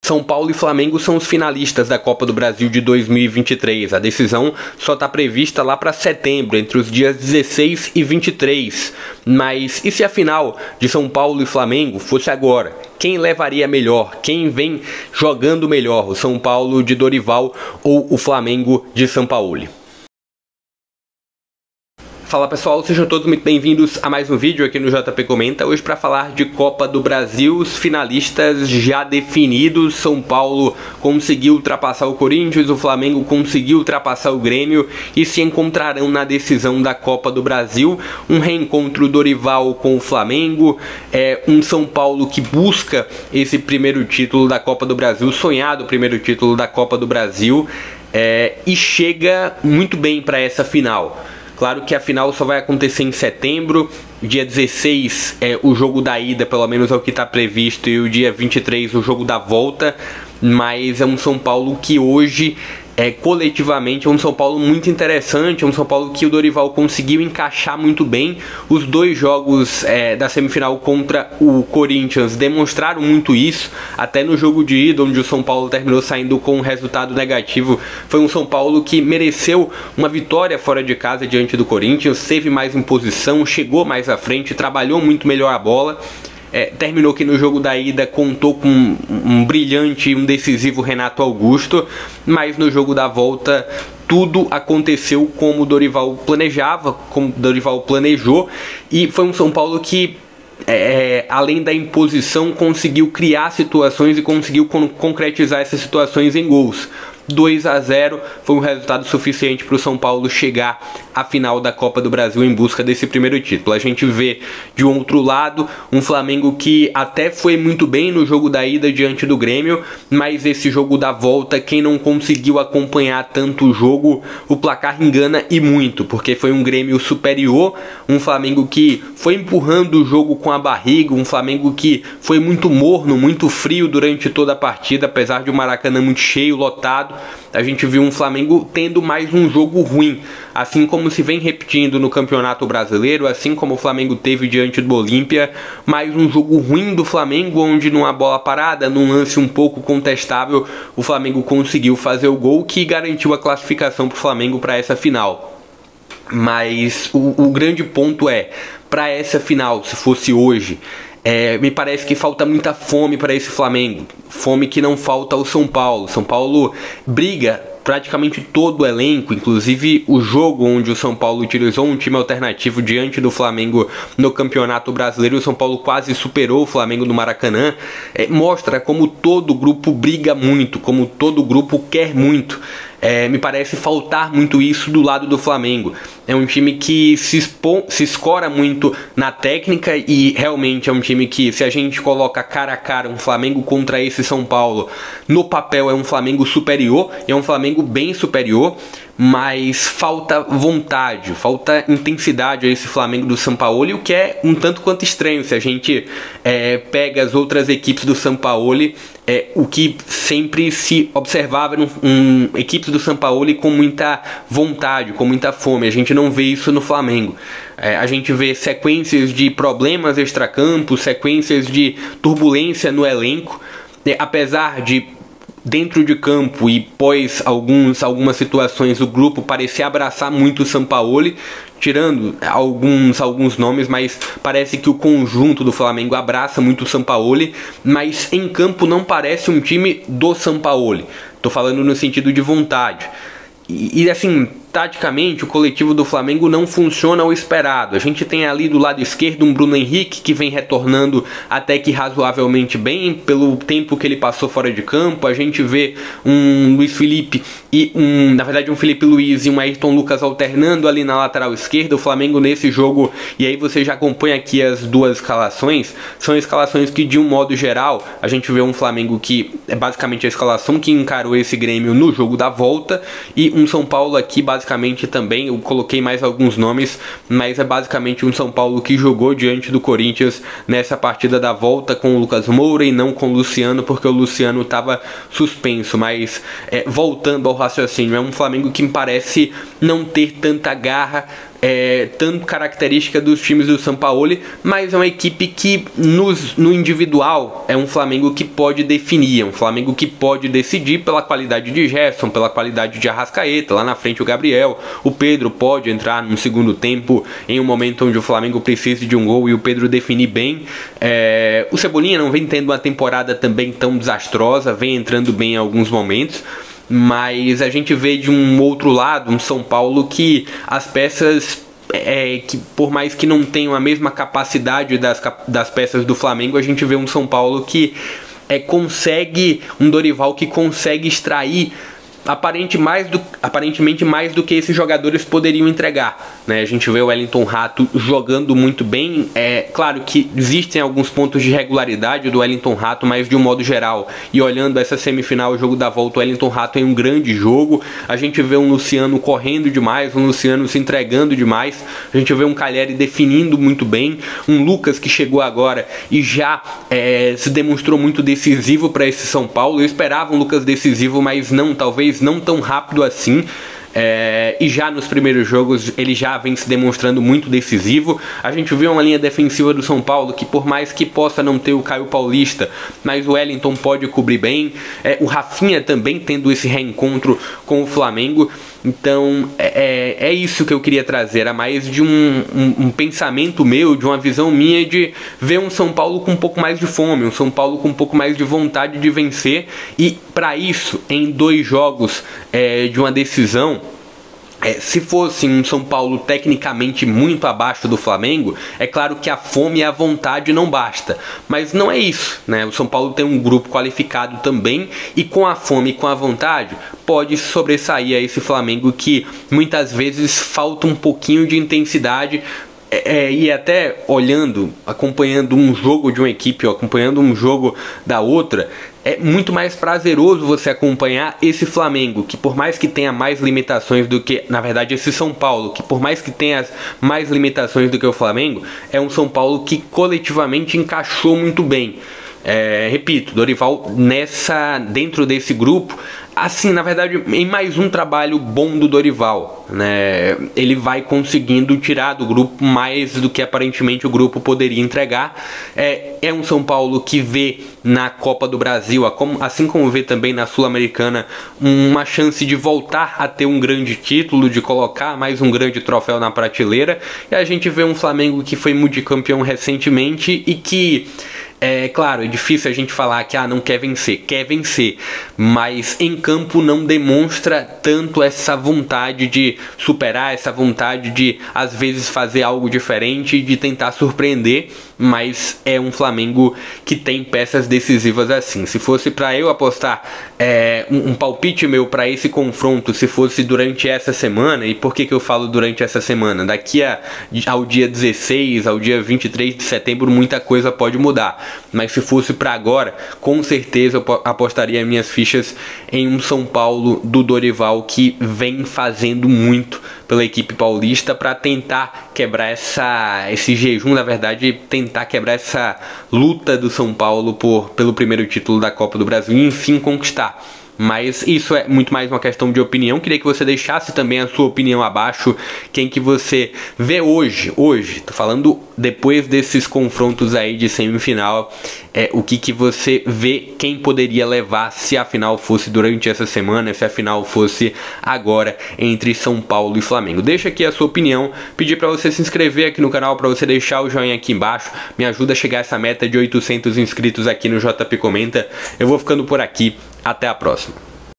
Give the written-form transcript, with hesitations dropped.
São Paulo e Flamengo são os finalistas da Copa do Brasil de 2023. A decisão só está prevista lá para setembro, entre os dias 16 e 23. Mas e se a final de São Paulo e Flamengo fosse agora? Quem levaria melhor? Quem vem jogando melhor? O São Paulo de Dorival ou o Flamengo de Sampaoli? Fala pessoal, sejam todos muito bem-vindos a mais um vídeo aqui no JP Comenta. Hoje para falar de Copa do Brasil, os finalistas já definidos. São Paulo conseguiu ultrapassar o Corinthians, o Flamengo conseguiu ultrapassar o Grêmio e se encontrarão na decisão da Copa do Brasil. Um reencontro Dorival com o Flamengo, um São Paulo que busca esse primeiro título da Copa do Brasil, sonhado primeiro título da Copa do Brasil, e chega muito bem para essa final. Claro que a final só vai acontecer em setembro, dia 16 é o jogo da ida, pelo menos é o que está previsto, e o dia 23 o jogo da volta, mas é um São Paulo que hoje, coletivamente, é um São Paulo muito interessante, é um São Paulo que o Dorival conseguiu encaixar muito bem. Os dois jogos da semifinal contra o Corinthians demonstraram muito isso, até no jogo de ida, onde o São Paulo terminou saindo com um resultado negativo. Foi um São Paulo que mereceu uma vitória fora de casa diante do Corinthians, teve mais imposição, chegou mais à frente, trabalhou muito melhor a bola. Terminou que no jogo da ida contou com um brilhante e um decisivo Renato Augusto, mas no jogo da volta tudo aconteceu como o Dorival planejava, como o Dorival planejou, e foi um São Paulo que, além da imposição, conseguiu criar situações e conseguiu concretizar essas situações em gols. 2-0 foi um resultado suficiente para o São Paulo chegar à final da Copa do Brasil em busca desse primeiro título. A gente vê de um outro lado um Flamengo que até foi muito bem no jogo da ida diante do Grêmio, mas esse jogo da volta, quem não conseguiu acompanhar tanto o jogo, o placar engana e muito, porque foi um Grêmio superior, um Flamengo que foi empurrando o jogo com a barriga, um Flamengo que foi muito morno, muito frio durante toda a partida, apesar de o Maracanã muito cheio, lotado. A gente viu um Flamengo tendo mais um jogo ruim, assim como se vem repetindo no Campeonato Brasileiro, assim como o Flamengo teve diante do Olímpia, mais um jogo ruim do Flamengo, onde numa bola parada, num lance um pouco contestável, o Flamengo conseguiu fazer o gol que garantiu a classificação para o Flamengo para essa final. Mas o grande ponto para essa final, se fosse hoje, me parece que falta muita fome para esse Flamengo, fome que não falta ao São Paulo. São Paulo briga praticamente todo o elenco, inclusive o jogo onde o São Paulo utilizou um time alternativo diante do Flamengo no Campeonato Brasileiro, o São Paulo quase superou o Flamengo no Maracanã, mostra como todo grupo briga muito, como todo grupo quer muito. Me parece faltar muito isso do lado do Flamengo. É um time que se escora muito na técnica e realmente é um time que, se a gente coloca cara a cara um Flamengo contra esse São Paulo, no papel é um Flamengo superior, é um Flamengo bem superior, mas falta vontade, falta intensidade a esse Flamengo do Sampaoli, o que é um tanto quanto estranho. Se a gente pega as outras equipes do Sampaoli, o que sempre se observava eram equipes do Sampaoli com muita vontade, com muita fome. A gente não vê isso no Flamengo. A gente vê sequências de problemas extracampo, sequências de turbulência no elenco, apesar de dentro de campo e pós algumas situações o grupo parecia abraçar muito o Sampaoli, tirando alguns nomes, mas parece que o conjunto do Flamengo abraça muito o Sampaoli, mas em campo não parece um time do Sampaoli. Tô falando no sentido de vontade. E assim, taticamente, o coletivo do Flamengo não funciona ao esperado. A gente tem ali do lado esquerdo um Bruno Henrique que vem retornando até que razoavelmente bem pelo tempo que ele passou fora de campo. A gente vê um Luiz Felipe e na verdade um Felipe Luiz e um Ayrton Lucas alternando ali na lateral esquerda. O Flamengo nesse jogo, e aí você já acompanha aqui as duas escalações, são escalações que de um modo geral a gente vê um Flamengo que é basicamente a escalação que encarou esse Grêmio no jogo da volta, e um São Paulo aqui basicamente também, eu coloquei mais alguns nomes, mas é basicamente um São Paulo que jogou diante do Corinthians nessa partida da volta com o Lucas Moura e não com o Luciano, porque o Luciano estava suspenso. Mas voltando ao raciocínio, é um Flamengo que me parece não ter tanta garra tanto característica dos times do Sampaoli, mas é uma equipe que no individual é um Flamengo que pode definir, é um Flamengo que pode decidir pela qualidade de Gerson, pela qualidade de Arrascaeta, lá na frente o Gabriel, o Pedro pode entrar no segundo tempo em um momento onde o Flamengo precisa de um gol e o Pedro definir bem. O Cebolinha não vem tendo uma temporada também tão desastrosa, vem entrando bem em alguns momentos, mas a gente vê de um outro lado um São Paulo que as peças, que por mais que não tenham a mesma capacidade das peças do Flamengo, a gente vê um São Paulo que consegue, um Dorival que consegue extrair aparentemente mais do que esses jogadores poderiam entregar, né? A gente vê o Wellington Rato jogando muito bem. Claro que existem alguns pontos de regularidade do Wellington Rato, mas de um modo geral, e olhando essa semifinal, o jogo da volta, o Wellington Rato é um grande jogo. A gente vê um Luciano correndo demais, um Luciano se entregando demais, a gente vê um Calleri definindo muito bem, um Lucas que chegou agora e já se demonstrou muito decisivo para esse São Paulo. Eu esperava um Lucas decisivo, mas talvez não tão rápido assim. E já nos primeiros jogos ele já vem se demonstrando muito decisivo. A gente vê uma linha defensiva do São Paulo que, por mais que possa não ter o Caio Paulista, mas o Wellington pode cobrir bem. O Rafinha também tendo esse reencontro com o Flamengo. Então é isso que eu queria trazer, era mais de um pensamento meu, de uma visão minha, de ver um São Paulo com um pouco mais de fome, um São Paulo com um pouco mais de vontade de vencer. E para isso, em 2 jogos de uma decisão, se fosse um São Paulo tecnicamente muito abaixo do Flamengo, é claro que a fome e a vontade não basta, mas não é isso, né? O São Paulo tem um grupo qualificado também, e com a fome e com a vontade pode sobressair a esse Flamengo que muitas vezes falta um pouquinho de intensidade. E até acompanhando um jogo de uma equipe, acompanhando um jogo da outra, é muito mais prazeroso você acompanhar esse Flamengo, que por mais que tenha mais limitações do que, na verdade, esse São Paulo, que por mais que tenha mais limitações do que o Flamengo, é um São Paulo que coletivamente encaixou muito bem. Repito, Dorival dentro desse grupo, assim, na verdade, em mais um trabalho bom do Dorival, né? Ele vai conseguindo tirar do grupo mais do que aparentemente o grupo poderia entregar. É um São Paulo que vê na Copa do Brasil, assim como vê também na Sul-Americana, uma chance de voltar a ter um grande título, de colocar mais um grande troféu na prateleira. E a gente vê um Flamengo que foi multicampeão recentemente e que, claro, é difícil a gente falar que não quer vencer, mas em campo não demonstra tanto essa vontade de superar, essa vontade de às vezes fazer algo diferente, de tentar surpreender. Mas é um Flamengo que tem peças decisivas assim. Se fosse para eu apostar um palpite meu para esse confronto, se fosse durante essa semana, e por que eu falo durante essa semana? Daqui ao dia 16, ao dia 23 de setembro, muita coisa pode mudar. Mas se fosse para agora, com certeza eu apostaria minhas fichas em um São Paulo do Dorival, que vem fazendo muito pela equipe paulista para tentar quebrar esse jejum, na verdade, tentar quebrar essa luta do São Paulo pelo primeiro título da Copa do Brasil e enfim conquistar. Mas isso é muito mais uma questão de opinião. Queria que você deixasse também a sua opinião abaixo. Quem que você vê hoje, tô falando depois desses confrontos aí de semifinal, o que você vê, quem poderia levar se a final fosse durante essa semana, se a final fosse agora entre São Paulo e Flamengo. Deixa aqui a sua opinião, pedir para você se inscrever aqui no canal, para você deixar o joinha aqui embaixo, me ajuda a chegar a essa meta de 800 inscritos aqui no JP Comenta. Eu vou ficando por aqui, até a próxima.